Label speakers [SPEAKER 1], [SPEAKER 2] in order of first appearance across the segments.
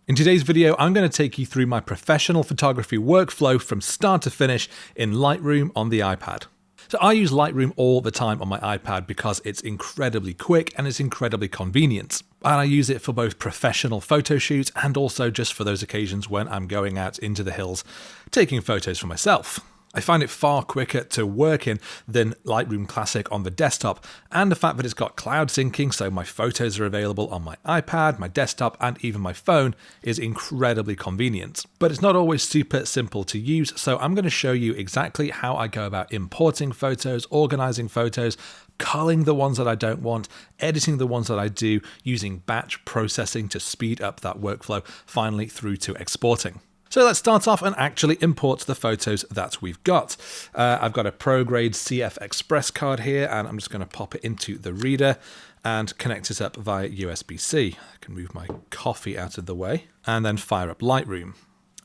[SPEAKER 1] In today's video, I'm going to take you through my professional photography workflow from start to finish in Lightroom on the iPad. So I use Lightroom all the time on my iPad because it's incredibly quick and it's incredibly convenient. And I use it for both professional photo shoots and also just for those occasions when I'm going out into the hills taking photos for myself. I find it far quicker to work in than Lightroom Classic on the desktop, and the fact that it's got cloud syncing so my photos are available on my iPad, my desktop, and even my phone is incredibly convenient. But it's not always super simple to use, so I'm going to show you exactly how I go about importing photos, organizing photos, culling the ones that I don't want, editing the ones that I do, using batch processing to speed up that workflow, finally through to exporting. So let's start off and actually import the photos that we've got. I've got a ProGrade CF Express card here, and I'm just going to pop it into the reader and connect it up via USB-C. I can move my coffee out of the way and then fire up Lightroom.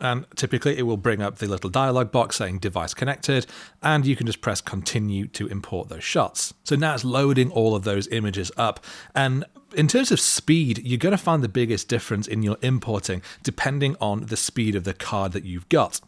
[SPEAKER 1] And typically it will bring up the little dialog box saying device connected, and you can just press continue to import those shots. So now it's loading all of those images up. And in terms of speed, you're going to find the biggest difference in your importing depending on the speed of the card that you've got.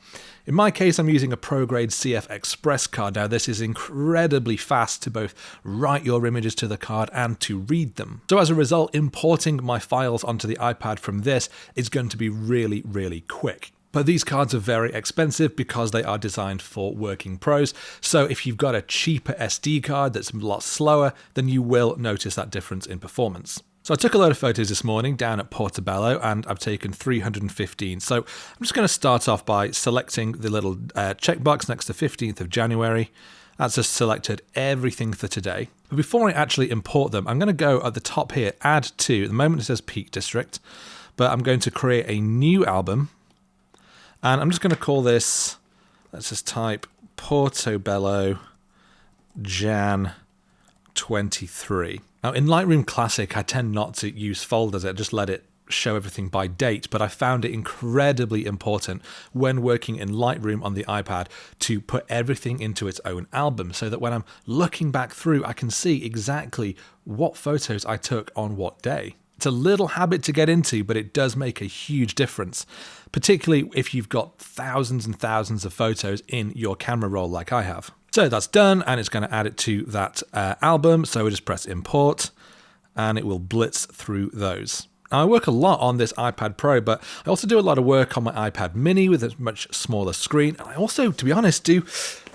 [SPEAKER 1] In my case, I'm using a ProGrade CF Express card. Now, this is incredibly fast to both write your images to the card and to read them. So as a result, importing my files onto the iPad from this is going to be really, really quick. But these cards are very expensive because they are designed for working pros. So if you've got a cheaper SD card that's a lot slower, then you will notice that difference in performance. So I took a load of photos this morning down at Portobello, and I've taken 315. So I'm just going to start off by selecting the little checkbox next to 15th of January. That's just selected everything for today. But before I actually import them, I'm going to go at the top here, add to. At the moment it says Peak District, but I'm going to create a new album. And I'm just going to call this, let's just type Portobello Jan 23. Now in Lightroom Classic, I tend not to use folders. I just let it show everything by date, but I found it incredibly important when working in Lightroom on the iPad to put everything into its own album so that when I'm looking back through, I can see exactly what photos I took on what day. It's a little habit to get into, but it does make a huge difference, particularly if you've got thousands and thousands of photos in your camera roll like I have. So that's done, and it's going to add it to that album. So we just press import, and it will blitz through those. Now, I work a lot on this iPad Pro, but I also do a lot of work on my iPad Mini with a much smaller screen. And I also, to be honest, do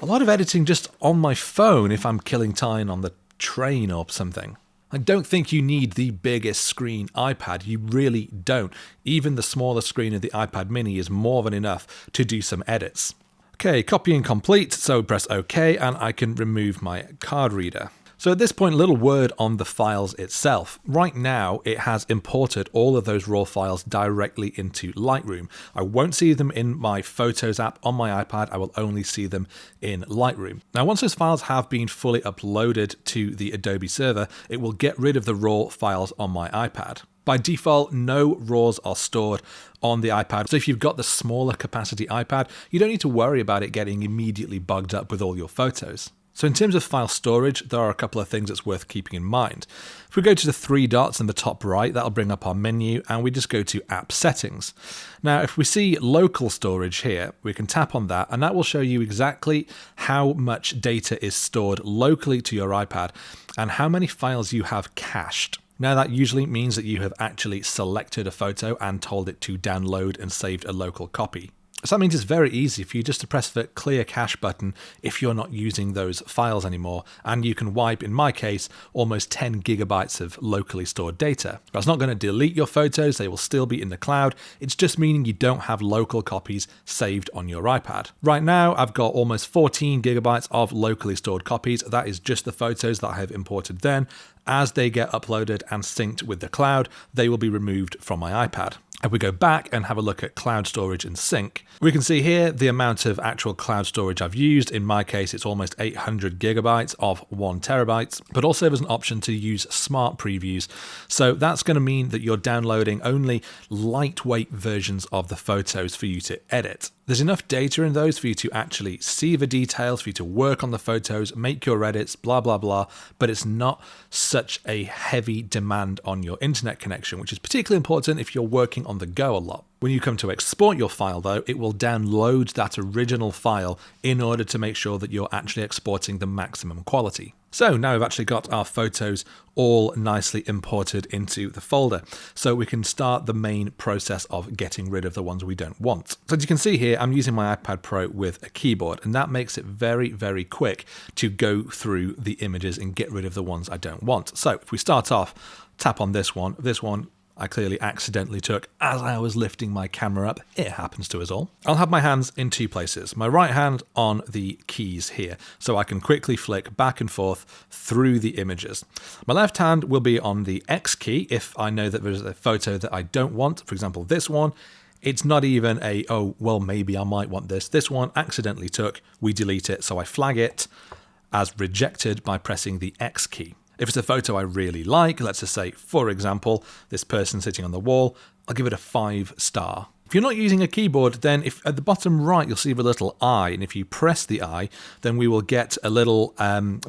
[SPEAKER 1] a lot of editing just on my phone if I'm killing time on the train or something. I don't think you need the biggest screen iPad. You really don't. Even the smaller screen of the iPad Mini is more than enough to do some edits. Okay, copying complete, so press OK, and I can remove my card reader. So at this point, a little word on the files itself. Right now, it has imported all of those raw files directly into Lightroom. I won't see them in my Photos app on my iPad. I will only see them in Lightroom. Now, once those files have been fully uploaded to the Adobe server, it will get rid of the raw files on my iPad. By default, no RAWs are stored on the iPad. So if you've got the smaller capacity iPad, you don't need to worry about it getting immediately bugged up with all your photos. So in terms of file storage, there are a couple of things that's worth keeping in mind. If we go to the three dots in the top right, that'll bring up our menu, and we just go to App Settings. Now, if we see local storage here, we can tap on that, and that will show you exactly how much data is stored locally to your iPad and how many files you have cached. Now, that usually means that you have actually selected a photo and told it to download and saved a local copy. So that means it's very easy for you just to press the clear cache button if you're not using those files anymore, and you can wipe, in my case, almost 10 gigabytes of locally stored data. That's not going to delete your photos, they will still be in the cloud. It's just meaning you don't have local copies saved on your iPad. Right now, I've got almost 14 gigabytes of locally stored copies. That is just the photos that I have imported then. As they get uploaded and synced with the cloud, they will be removed from my iPad. If we go back and have a look at cloud storage and sync, we can see here the amount of actual cloud storage I've used. In my case, it's almost 800 gigabytes of 1 terabyte, but also there's an option to use smart previews. So that's going to mean that you're downloading only lightweight versions of the photos for you to edit. There's enough data in those for you to actually see the details, for you to work on the photos, make your edits, blah, blah, blah, but it's not such a heavy demand on your internet connection, which is particularly important if you're working on the go a lot. When you come to export your file though, it will download that original file in order to make sure that you're actually exporting the maximum quality. So now we've actually got our photos all nicely imported into the folder. So we can start the main process of getting rid of the ones we don't want. So as you can see here, I'm using my iPad Pro with a keyboard, and that makes it very, very quick to go through the images and get rid of the ones I don't want. So if we start off, tap on this one I clearly accidentally took as I was lifting my camera up. It happens to us all. I'll have my hands in two places. My right hand on the keys here, so I can quickly flick back and forth through the images. My left hand will be on the X key if I know that there's a photo that I don't want. For example, this one. It's not even a, oh, well, maybe I might want this. This one accidentally took, we delete it, so I flag it as rejected by pressing the X key. If it's a photo I really like, let's just say, for example, this person sitting on the wall, I'll give it a 5-star. If you're not using a keyboard, then if at the bottom right, you'll see the little I, and if you press the I, then we will get a little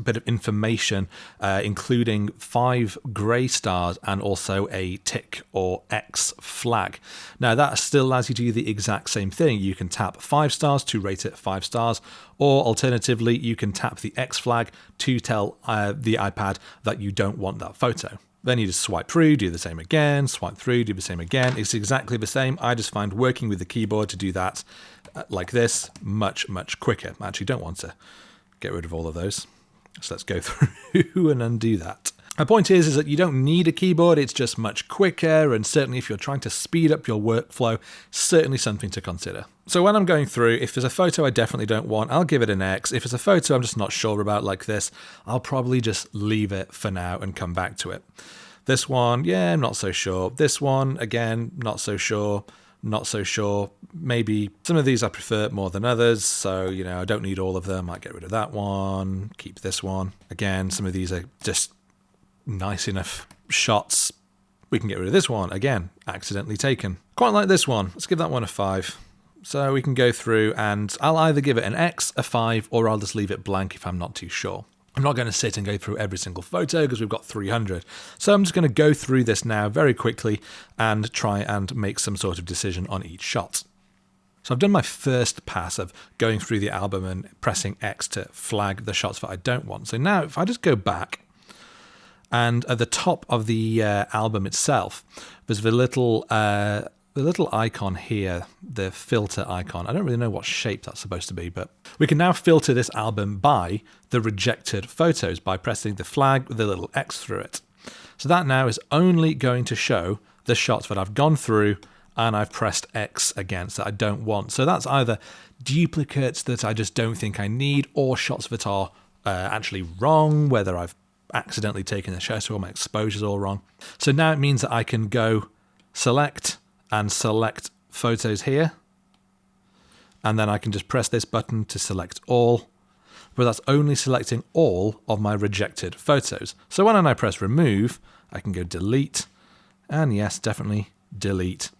[SPEAKER 1] bit of information, including 5 grey stars and also a tick or X flag. Now that still allows you to do the exact same thing. You can tap 5 stars to rate it 5 stars, or alternatively, you can tap the X flag to tell the iPad that you don't want that photo. Then you just swipe through, do the same again, swipe through, do the same again. It's exactly the same. I just find working with the keyboard to do that like this much, much quicker. I actually don't want to get rid of all of those. So let's go through and undo that. My point is that you don't need a keyboard. It's just much quicker. And certainly if you're trying to speed up your workflow, certainly something to consider. So when I'm going through, if there's a photo I definitely don't want, I'll give it an X. If it's a photo I'm just not sure about like this, I'll probably just leave it for now and come back to it. This one, yeah, I'm not so sure. This one, again, not so sure. Not so sure. Maybe some of these I prefer more than others. So, you know, I don't need all of them. Might get rid of that one. Keep this one. Again, some of these are just nice enough shots. We can get rid of this one. Again, accidentally taken. Quite like this one. Let's give that one a 5. So we can go through and I'll either give it an X, a 5, or I'll just leave it blank if I'm not too sure. I'm not going to sit and go through every single photo because we've got 300. So I'm just going to go through this now very quickly and try and make some sort of decision on each shot. So I've done my first pass of going through the album and pressing X to flag the shots that I don't want. So now if I just go back, and at the top of the album itself, there's the little icon here, the filter icon. I don't really know what shape that's supposed to be, but we can now filter this album by the rejected photos by pressing the flag with a little X through it. So that now is only going to show the shots that I've gone through and I've pressed X against that I don't want. So that's either duplicates that I just don't think I need, or shots that are actually wrong, whether I've accidentally taken the shot or my exposure's all wrong. So now it means that I can go select and select photos here, and then I can just press this button to select all, but that's only selecting all of my rejected photos. So when I press remove, I can go delete, and yes, definitely delete.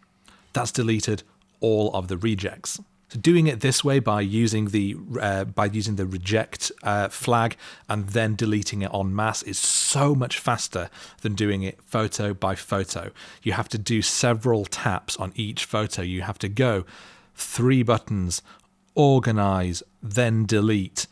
[SPEAKER 1] That's deleted all of the rejects. So doing it this way by using the reject flag and then deleting it en masse is so much faster than doing it photo by photo. You have to do several taps on each photo. You have to go 3 buttons, organize, then delete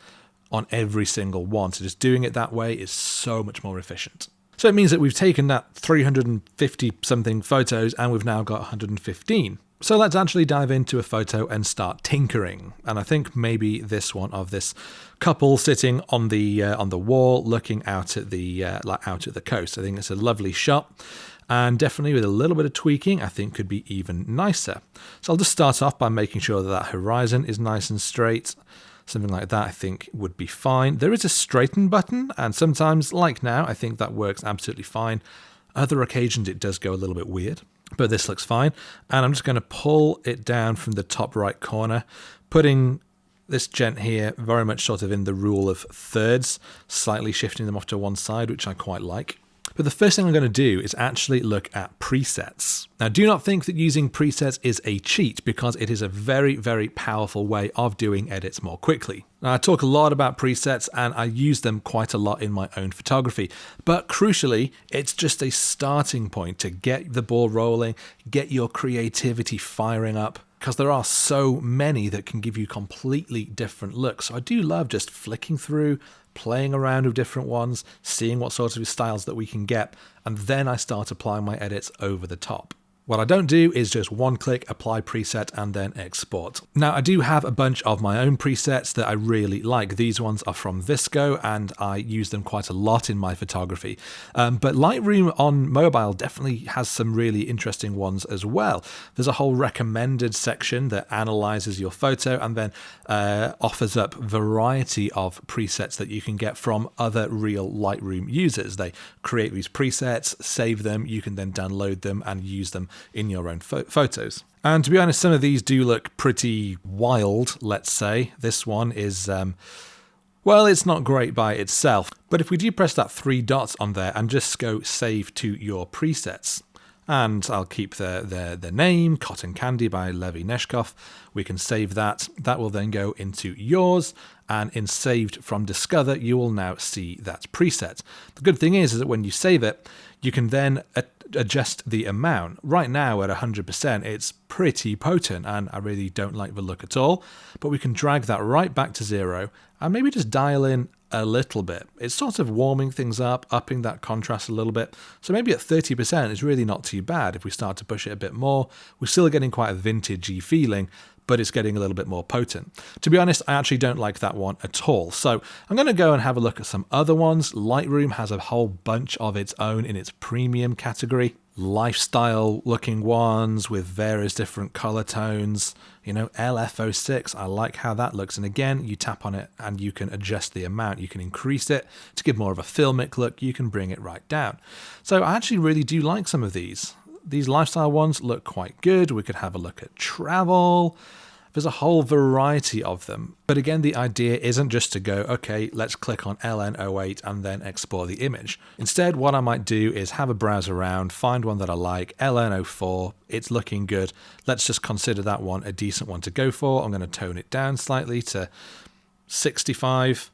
[SPEAKER 1] on every single one. So just doing it that way is so much more efficient. So it means that we've taken that 350 something photos and we've now got 115. So let's actually dive into a photo and start tinkering. And I think maybe this one of this couple sitting on the wall, looking out at the coast. I think it's a lovely shot, and definitely with a little bit of tweaking, I think could be even nicer. So I'll just start off by making sure that that horizon is nice and straight. Something like that I think would be fine. There is a straighten button, and sometimes, like now, I think that works absolutely fine. Other occasions it does go a little bit weird. But this looks fine, and I'm just going to pull it down from the top right corner, putting this gent here very much sort of in the rule of thirds, slightly shifting them off to one side, which I quite like. But the first thing I'm going to do is actually look at presets. Now, do not think that using presets is a cheat, because it is a very, very powerful way of doing edits more quickly. Now, I talk a lot about presets and I use them quite a lot in my own photography, but crucially, it's just a starting point to get the ball rolling, get your creativity firing up, because there are so many that can give you completely different looks. So I do love just flicking through, playing around with different ones, seeing what sorts of styles that we can get, and then I start applying my edits over the top. What I don't do is just one click, apply preset, and then export. Now, I do have a bunch of my own presets that I really like. These ones are from Visco, and I use them quite a lot in my photography. But Lightroom on mobile definitely has some really interesting ones as well. There's a whole recommended section that analyzes your photo and then offers up variety of presets that you can get from other real Lightroom users. They create these presets, save them, you can then download them and use them in your own photos. And to be honest, some of these do look pretty wild, let's say. This one is, well, it's not great by itself. But if we do press that 3 dots on there and just go save to your presets, and I'll keep the name, Cotton Candy by Levi Neshkov. We can save that. That will then go into yours, and in saved from Discover, you will now see that preset. The good thing is that when you save it, you can then adjust the amount. Right now at 100%, it's pretty potent, and I really don't like the look at all, but we can drag that right back to 0 and maybe just dial in a little bit. It's sort of warming things up, upping that contrast a little bit. So maybe at 30% is really not too bad. If we start to push it a bit more, we're still getting quite a vintagey feeling, but it's getting a little bit more potent. To be honest, I actually don't like that one at all. So I'm going to go and have a look at some other ones. Lightroom has a whole bunch of its own in its premium category. Lifestyle looking ones with various different color tones. You know, LF06, I like how that looks. And again, you tap on it and you can adjust the amount. You can increase it to give more of a filmic look. You can bring it right down. So I actually really do like some of these. These lifestyle ones look quite good. We could have a look at travel. There's a whole variety of them. But again, the idea isn't just to go, okay, let's click on LN08 and then export the image. Instead, what I might do is have a browse around, find one that I like, LN04, it's looking good. Let's just consider that one a decent one to go for. I'm going to tone it down slightly to 65.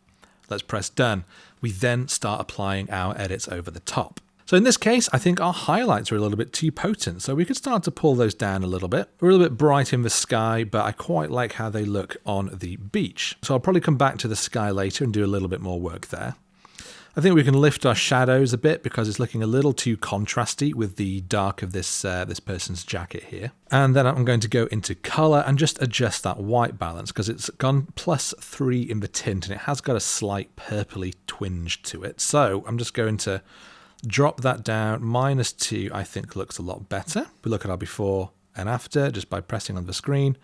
[SPEAKER 1] Let's press done. We then start applying our edits over the top. So in this case, I think our highlights are a little bit too potent, so we could start to pull those down a little bit. We're a little bit bright in the sky, but I quite like how they look on the beach. So I'll probably come back to the sky later and do a little bit more work there. I think we can lift our shadows a bit because it's looking a little too contrasty with the dark of this person's jacket here. And then I'm going to go into color and just adjust that white balance because it's gone +3 in the tint and it has got a slight purpley twinge to it. So I'm just going to drop that down. -2 I think looks a lot better. We look at our before and after just by pressing on the screen.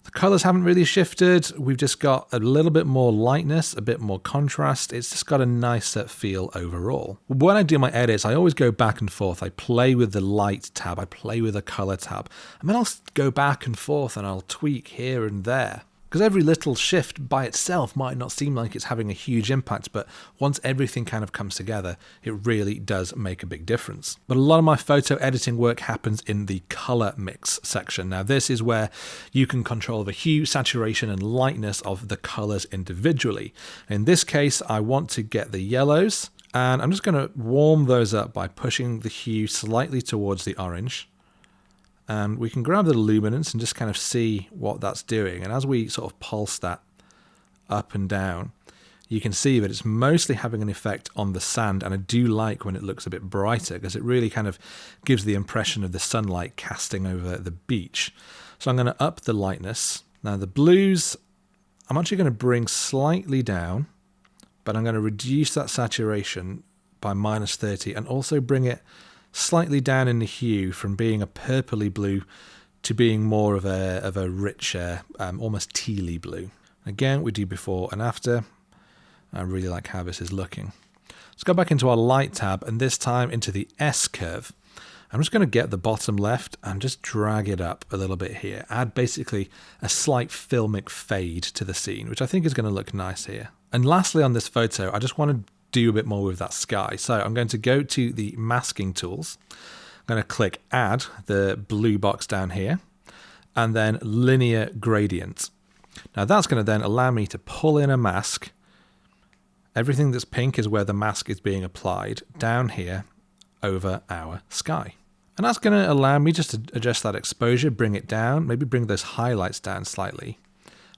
[SPEAKER 1] The colors haven't really shifted. We've just got a little bit more lightness, a bit more contrast. It's just got a nicer feel overall. When I do my edits, I always go back and forth. I play with the light tab, I play with the color tab, and then I'll go back and forth and I'll tweak here and there. Because every little shift by itself might not seem like it's having a huge impact, but once everything kind of comes together, it really does make a big difference. But a lot of my photo editing work happens in the color mix section. Now this is where you can control the hue, saturation, and lightness of the colors individually. In this case, I want to get the yellows, and I'm just going to warm those up by pushing the hue slightly towards the orange. And we can grab the luminance and just kind of see what that's doing. And as we sort of pulse that up and down, you can see that it's mostly having an effect on the sand. And I do like when it looks a bit brighter because it really kind of gives the impression of the sunlight casting over the beach. So I'm going to up the lightness. Now the blues, I'm actually going to bring slightly down, but I'm going to reduce that saturation by -30 and also bring it slightly down in the hue from being a purpley blue to being more of a richer, almost tealy blue. Again, we do before and after. I really like how this is looking. Let's go back into our light tab and this time into the S curve. I'm just going to get the bottom left and just drag it up a little bit here. Add basically a slight filmic fade to the scene, which I think is going to look nice here. And lastly on this photo, I just want to do a bit more with that sky. So I'm going to go to the masking tools. I'm going to click add the blue box down here and then linear gradient. Now that's going to then allow me to pull in a mask. Everything that's pink is where the mask is being applied down here over our sky. And that's going to allow me just to adjust that exposure, bring it down, maybe bring those highlights down slightly.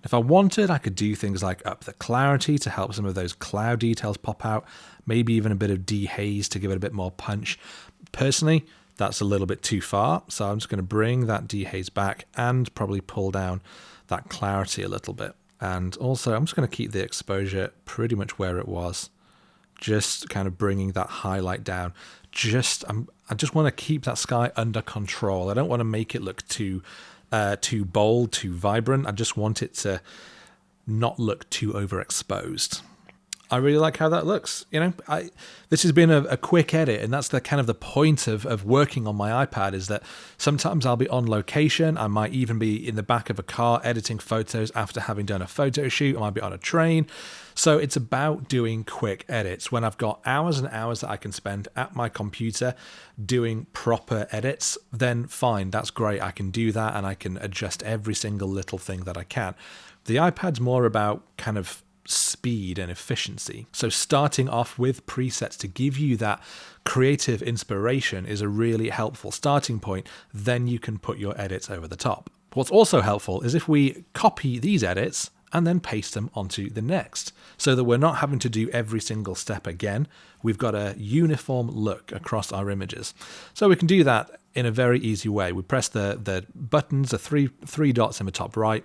[SPEAKER 1] If I wanted, I could do things like up the clarity to help some of those cloud details pop out, maybe even a bit of dehaze to give it a bit more punch. Personally, that's a little bit too far, so I'm just going to bring that dehaze back and probably pull down that clarity a little bit. And also, I'm just going to keep the exposure pretty much where it was, just kind of bringing that highlight down. I just want to keep that sky under control. I don't want to make it look too bold, too vibrant. I just want it to not look too overexposed. I really like how that looks. You know, this has been a quick edit, and that's the kind of the point of working on my iPad, is that sometimes I'll be on location. I might even be in the back of a car editing photos after having done a photo shoot. I might be on a train. So it's about doing quick edits when I've got hours and hours that I can spend at my computer doing proper edits. Then fine, that's great. I can do that and I can adjust every single little thing that I can. The iPad's more about kind of speed and efficiency. So starting off with presets to give you that creative inspiration is a really helpful starting point. Then you can put your edits over the top. What's also helpful is if we copy these edits and then paste them onto the next, so that we're not having to do every single step again. We've got a uniform look across our images. So we can do that in a very easy way. We press the buttons, the three dots in the top right,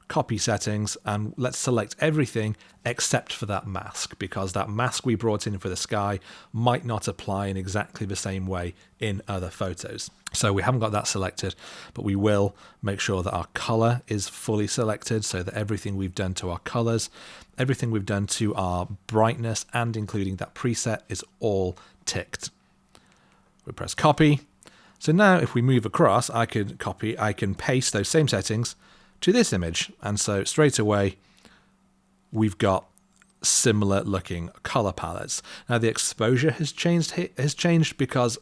[SPEAKER 1] copy settings, and let's select everything except for that mask, because that mask we brought in for the sky might not apply in exactly the same way in other photos. So we haven't got that selected, but we will make sure that our color is fully selected, so that everything we've done to our colors, everything we've done to our brightness, and including that preset is all ticked. We press copy. So now if we move across, I can paste those same settings to this image, and so straight away we've got similar looking color palettes. Now the exposure has changed because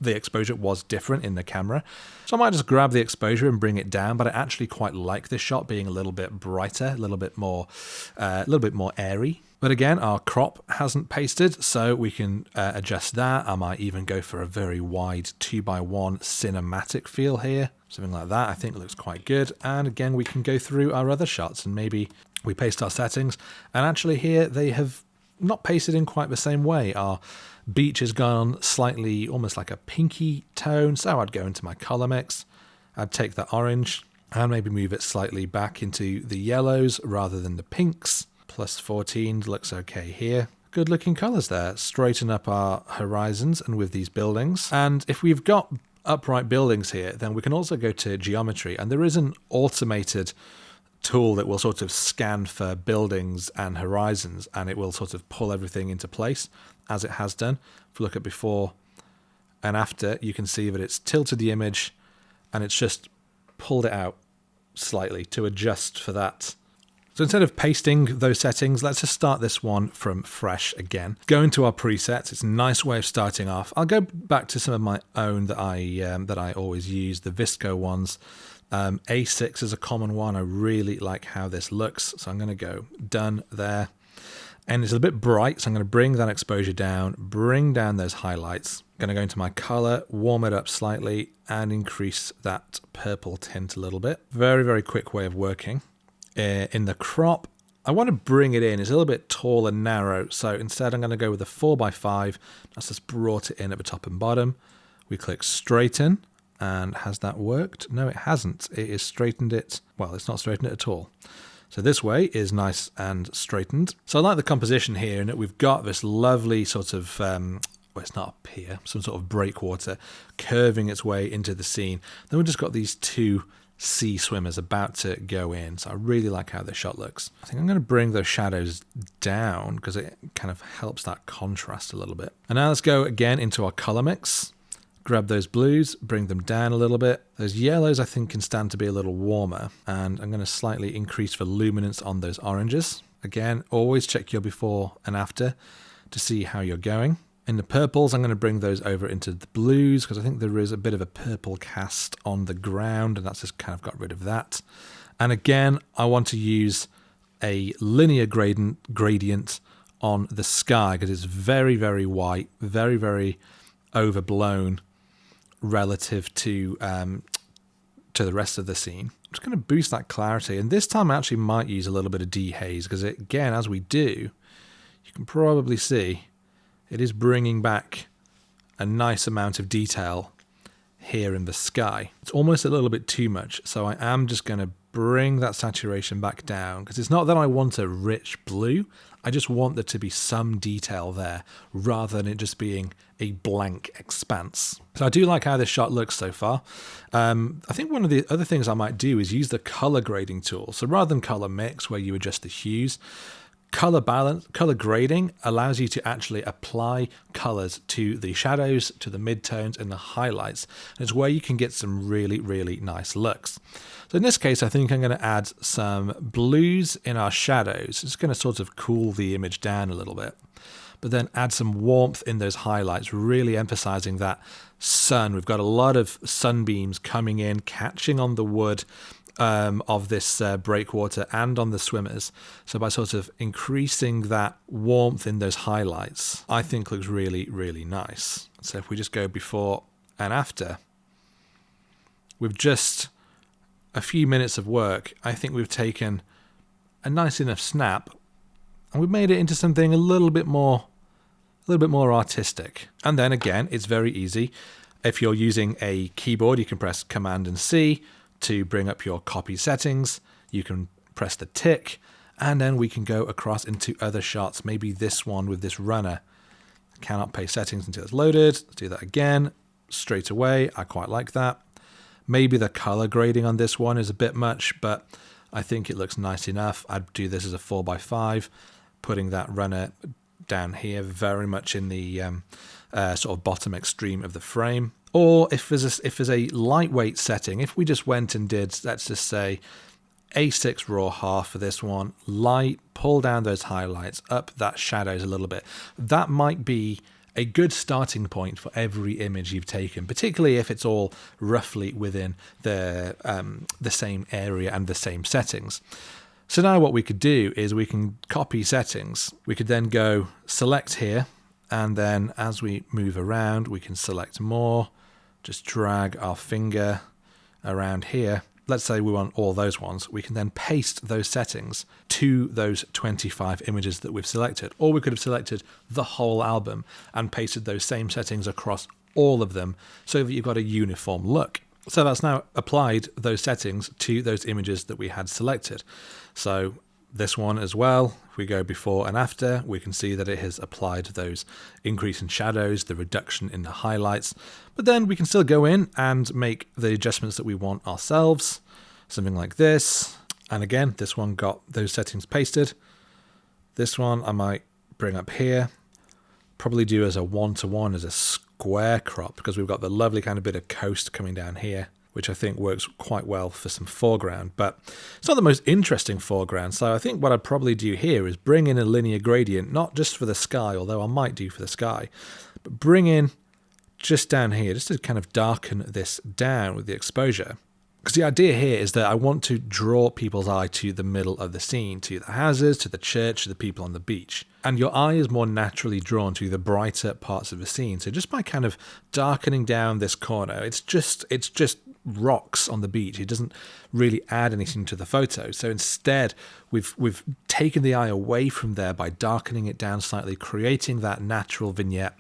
[SPEAKER 1] the exposure was different in the camera, so I might just grab the exposure and bring it down. But I actually quite like this shot being a little bit brighter, a little bit more airy. But again, our crop hasn't pasted, so we can adjust that. I might even go for a very wide 2:1 cinematic feel here. Something like that I think looks quite good. And again, we can go through our other shots and maybe we paste our settings. And actually here, they have not pasted in quite the same way. Our beach has gone slightly, almost like a pinky tone. So I'd go into my color mix. I'd take that orange and maybe move it slightly back into the yellows rather than the pinks. +14 looks okay here. Good looking colors there. Straighten up our horizons and with these buildings. And if we've got upright buildings here, then we can also go to geometry, and there is an automated tool that will sort of scan for buildings and horizons, and it will sort of pull everything into place as it has done. If we look at before and after, you can see that it's tilted the image and it's just pulled it out slightly to adjust for that. So instead of pasting those settings, let's just start this one from fresh again. Go into our presets. It's a nice way of starting off. I'll go back to some of my own that I always use, the Visco ones. A6 is a common one. I really like how this looks, so I'm going to go done there. And it's a bit bright, so I'm going to bring that exposure down, bring down those highlights. I'm going to go into my color, warm it up slightly, and increase that purple tint a little bit. Very, very quick way of working. In the crop, I want to bring it in. It's a little bit tall and narrow, so instead I'm going to go with a 4:5. That's just brought it in at the top and bottom. We click straighten, and has that worked? No, it hasn't. It is straightened it. Well, it's not straightened it at all. So this way is nice and straightened. So I like the composition here, in that we've got this lovely sort of, well, it's not a pier, some sort of breakwater curving its way into the scene. Then we've just got these two sea swimmers about to go in. So I really like how this shot looks. I think I'm going to bring those shadows down because it kind of helps that contrast a little bit. And now let's go again into our color mix. Grab those blues, bring them down a little bit. Those yellows I think can stand to be a little warmer. And I'm going to slightly increase the luminance on those oranges. Again, always check your before and after to see how you're going. In the purples, I'm going to bring those over into the blues because I think there is a bit of a purple cast on the ground, and that's just kind of got rid of that. And again, I want to use a linear gradient on the sky because it's very, very white, very, very overblown relative to the rest of the scene. I'm just going to boost that clarity, and this time I actually might use a little bit of dehaze because, again, as we do, you can probably see it is bringing back a nice amount of detail here in the sky. It's almost a little bit too much, so I am just going to bring that saturation back down because it's not that I want a rich blue, I just want there to be some detail there rather than it just being a blank expanse. So I do like how this shot looks so far. I think one of the other things I might do is use the color grading tool. So rather than color mix where you adjust the hues, color grading allows you to actually apply colors to the shadows, to the midtones and the highlights. And it's where you can get some really, really nice looks. So in this case, I think I'm going to add some blues in our shadows. It's going to sort of cool the image down a little bit, but then add some warmth in those highlights, really emphasizing that sun. We've got a lot of sunbeams coming in, catching on the wood of this breakwater and on the swimmers. So by sort of increasing that warmth in those highlights, I think looks really, really nice. So if we just go before and after, with just a few minutes of work, I think we've taken a nice enough snap and we've made it into something a little bit more artistic. And then again, it's very easy. If you're using a keyboard, you can press Command and C to bring up your copy settings. You can press the tick, and then we can go across into other shots. Maybe this one with this runner. Cannot paste settings until it's loaded. Let's do that again straight away. I quite like that. Maybe the color grading on this one is a bit much, but I think it looks nice enough. I'd do this as a 4x5, putting that runner down here very much in the sort of bottom extreme of the frame. Or if there's a lightweight setting, if we just went and did, let's just say, A6 raw half for this one, light, pull down those highlights, up that shadows a little bit, that might be a good starting point for every image you've taken, particularly if it's all roughly within the same area and the same settings. So now what we could do is we can copy settings. We could then go select here, and then as we move around, we can select more, just drag our finger around here. Let's say we want all those ones. We can then paste those settings to those 25 images that we've selected. Or we could have selected the whole album and pasted those same settings across all of them so that you've got a uniform look. So that's now applied those settings to those images that we had selected. So this one as well, if we go before and after, we can see that it has applied those increase in shadows, the reduction in the highlights, but then we can still go in and make the adjustments that we want ourselves, something like this. And again, this one got those settings pasted. This one I might bring up here, probably do as a 1:1 as a square crop because we've got the lovely kind of bit of coast coming down here, which I think works quite well for some foreground, but it's not the most interesting foreground. So I think what I'd probably do here is bring in a linear gradient, not just for the sky, although I might do for the sky, but bring in just down here, just to kind of darken this down with the exposure. Because the idea here is that I want to draw people's eye to the middle of the scene, to the houses, to the church, to the people on the beach. And your eye is more naturally drawn to the brighter parts of the scene. So just by kind of darkening down this corner, it's just rocks on the beach. It doesn't really add anything to the photo. So instead, we've taken the eye away from there by darkening it down slightly, creating that natural vignette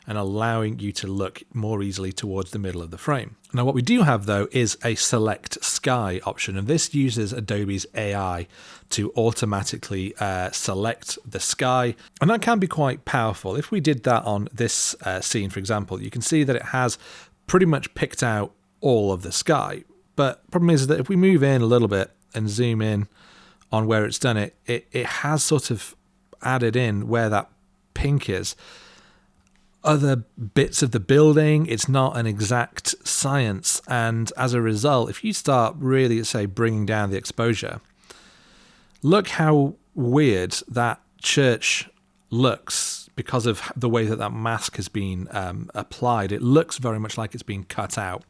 [SPEAKER 1] and allowing you to look more easily towards the middle of the frame. Now what we do have though is a select sky option, and this uses Adobe's AI to automatically select the sky, and that can be quite powerful. If we did that on this scene, for example, you can see that it has pretty much picked out all of the sky. But the problem is that if we move in a little bit and zoom in on where it's done it, it has sort of added in where that pink is other bits of the building. It's not an exact science, and as a result, if you start really, say, bringing down the exposure, look how weird that church looks because of the way that that mask has been applied, it looks very much like it's been cut out.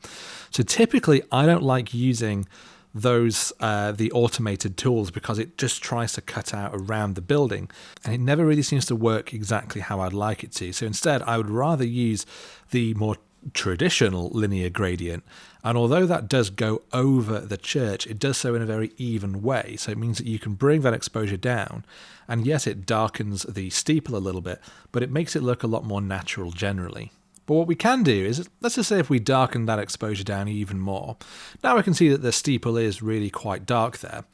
[SPEAKER 1] So typically I don't like using those the automated tools because it just tries to cut out around the building, and it never really seems to work exactly how I'd like it to. So instead I would rather use the more traditional linear gradient, and although that does go over the church, it does so in a very even way. So it means that you can bring that exposure down, and yes, it darkens the steeple a little bit, but it makes it look a lot more natural generally. But what we can do is, let's just say if we darken that exposure down even more, now we can see that the steeple is really quite dark there.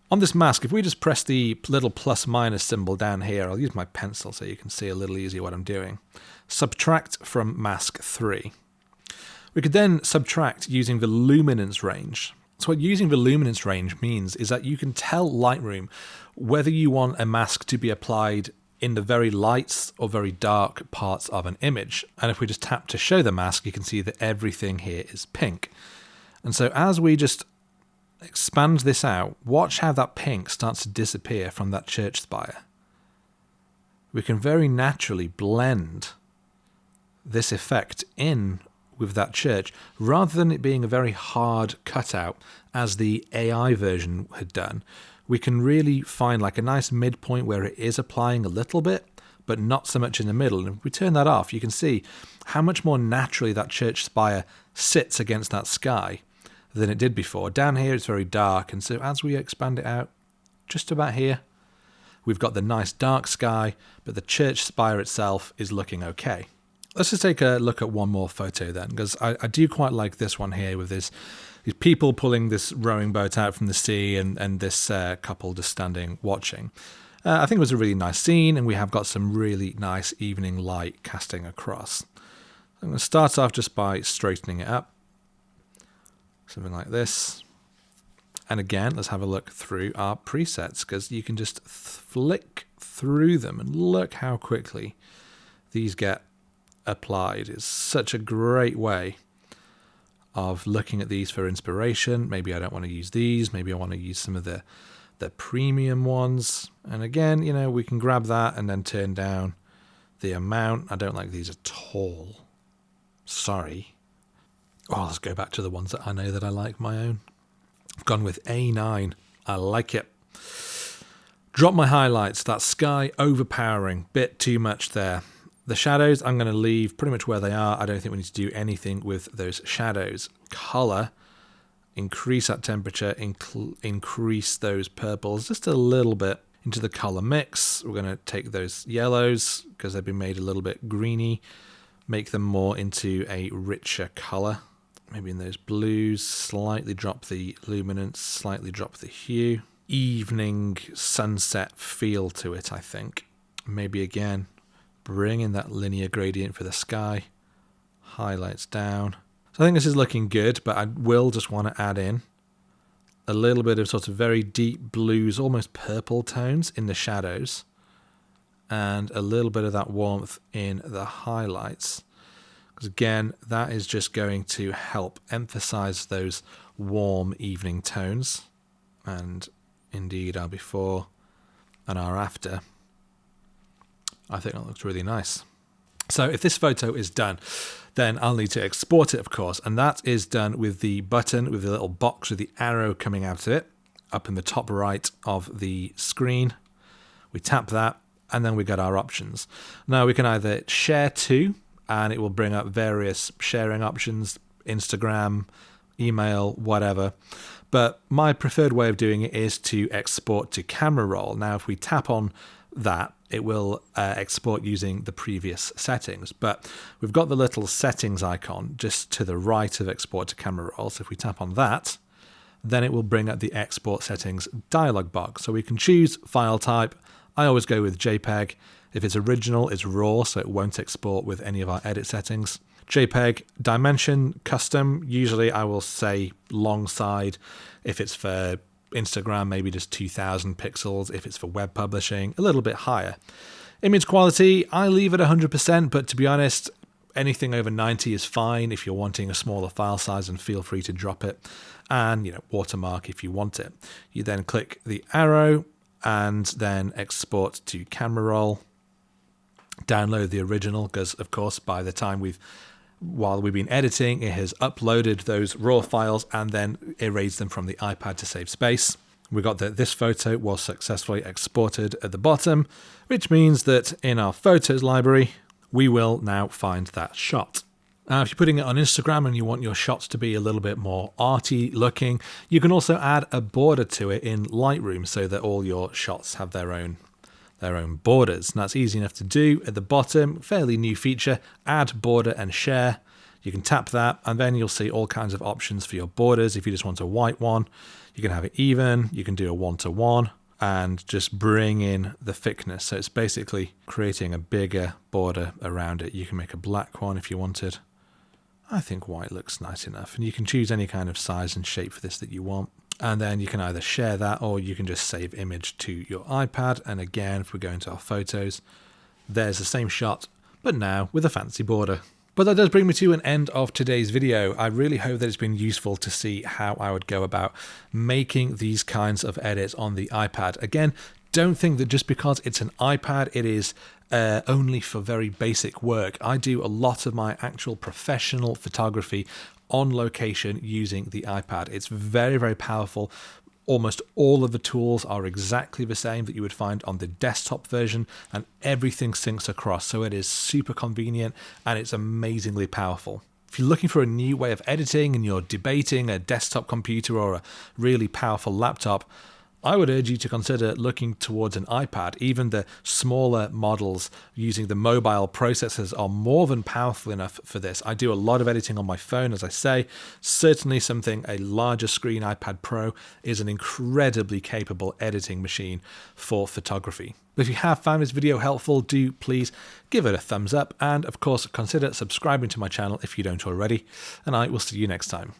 [SPEAKER 1] On this mask, if we just press the little plus minus symbol down here, I'll use my pencil so you can see a little easier what I'm doing. Subtract from mask 3. We could then subtract using the luminance range. So what using the luminance range means is that you can tell Lightroom whether you want a mask to be applied in the very light or very dark parts of an image. And if we just tap to show the mask, you can see that everything here is pink. And so as we just expand this out, watch how that pink starts to disappear from that church spire. We can very naturally blend this effect in with that church, rather than it being a very hard cutout as the AI version had done. We can really find like a nice midpoint where it is applying a little bit, but not so much in the middle. And if we turn that off, you can see how much more naturally that church spire sits against that sky than it did before. Down here it's very dark, and so as we expand it out just about here, we've got the nice dark sky, but the church spire itself is looking okay. Let's just take a look at one more photo then, because I do quite like this one here with these people pulling this rowing boat out from the sea, and this couple just standing watching. I think it was a really nice scene, and we have got some really nice evening light casting across. I'm going to start off just by straightening it up. Something like this. And again, let's have a look through our presets, because you can just flick through them and look how quickly these get applied. It's such a great way of looking at these for inspiration. Maybe I don't want to use these. Maybe I want to use some of the premium ones. And again, you know, we can grab that and then turn down the amount. I don't like these at all. Sorry. Oh, let's go back to the ones that I know that I like, my own. I've gone with A9. I like it. Drop my highlights. That sky overpowering. Bit too much there. The shadows I'm going to leave pretty much where they are. I don't think we need to do anything with those shadows. Color, increase that temperature, increase those purples just a little bit into the color mix. We're going to take those yellows because they've been made a little bit greeny, make them more into a richer color. Maybe in those blues, slightly drop the luminance, slightly drop the hue. Evening sunset feel to it, I think. Maybe again, bring in that linear gradient for the sky. Highlights down. So I think this is looking good, but I will just want to add in a little bit of sort of very deep blues, almost purple tones in the shadows, and a little bit of that warmth in the highlights. Because again, that is just going to help emphasize those warm evening tones. And indeed, our before and our after. I think that looks really nice. So if this photo is done, then I'll need to export it, of course. And that is done with the button, with the little box with the arrow coming out of it, up in the top right of the screen. We tap that, and then we got our options. Now we can either share to, and it will bring up various sharing options, Instagram, email, whatever. But my preferred way of doing it is to export to camera roll. Now, if we tap on that, it will export using the previous settings. But we've got the little settings icon just to the right of export to camera roll. So if we tap on that, then it will bring up the export settings dialog box. So we can choose file type. I always go with JPEG. If it's original, it's RAW, so it won't export with any of our edit settings. JPEG, dimension, custom. Usually I will say long side. If it's for Instagram, maybe just 2000 pixels. If it's for web publishing, a little bit higher. Image quality, I leave it 100%, but to be honest, anything over 90 is fine. If you're wanting a smaller file size, and feel free to drop it. And, watermark if you want it. You then click the arrow and then export to camera roll. download the original, because of course by the time while we've been editing, it has uploaded those raw files and then erased them from the iPad to save space. We got that this photo was successfully exported at the bottom, which means that in our photos library, we will now find that shot. Now, if you're putting it on Instagram and you want your shots to be a little bit more arty looking, you can also add a border to it in Lightroom so that all your shots have their own borders. And that's easy enough to do. At the bottom, fairly new feature, add border and share. You can tap that and then you'll see all kinds of options for your borders. If you just want a white one, you can have it even, you can do a 1-to-1 and just bring in the thickness. So it's basically creating a bigger border around it. You can make a black one if you wanted. I think white looks nice enough, and you can choose any kind of size and shape for this that you want. And then you can either share that or you can just save image to your iPad. And again, if we go into our photos, there's the same shot, but now with a fancy border. But that does bring me to an end of today's video. I really hope that it's been useful to see how I would go about making these kinds of edits on the iPad. Again, don't think that just because it's an iPad, it is only for very basic work. I do a lot of my actual professional photography on location using the iPad. It's very, very powerful. Almost all of the tools are exactly the same that you would find on the desktop version, and everything syncs across. So it is super convenient and it's amazingly powerful. If you're looking for a new way of editing and you're debating a desktop computer or a really powerful laptop, I would urge you to consider looking towards an iPad. Even the smaller models using the mobile processors are more than powerful enough for this. I do a lot of editing on my phone, as I say. Certainly something a larger screen iPad Pro is an incredibly capable editing machine for photography. If you have found this video helpful, do please give it a thumbs up, and of course consider subscribing to my channel if you don't already, and I will see you next time.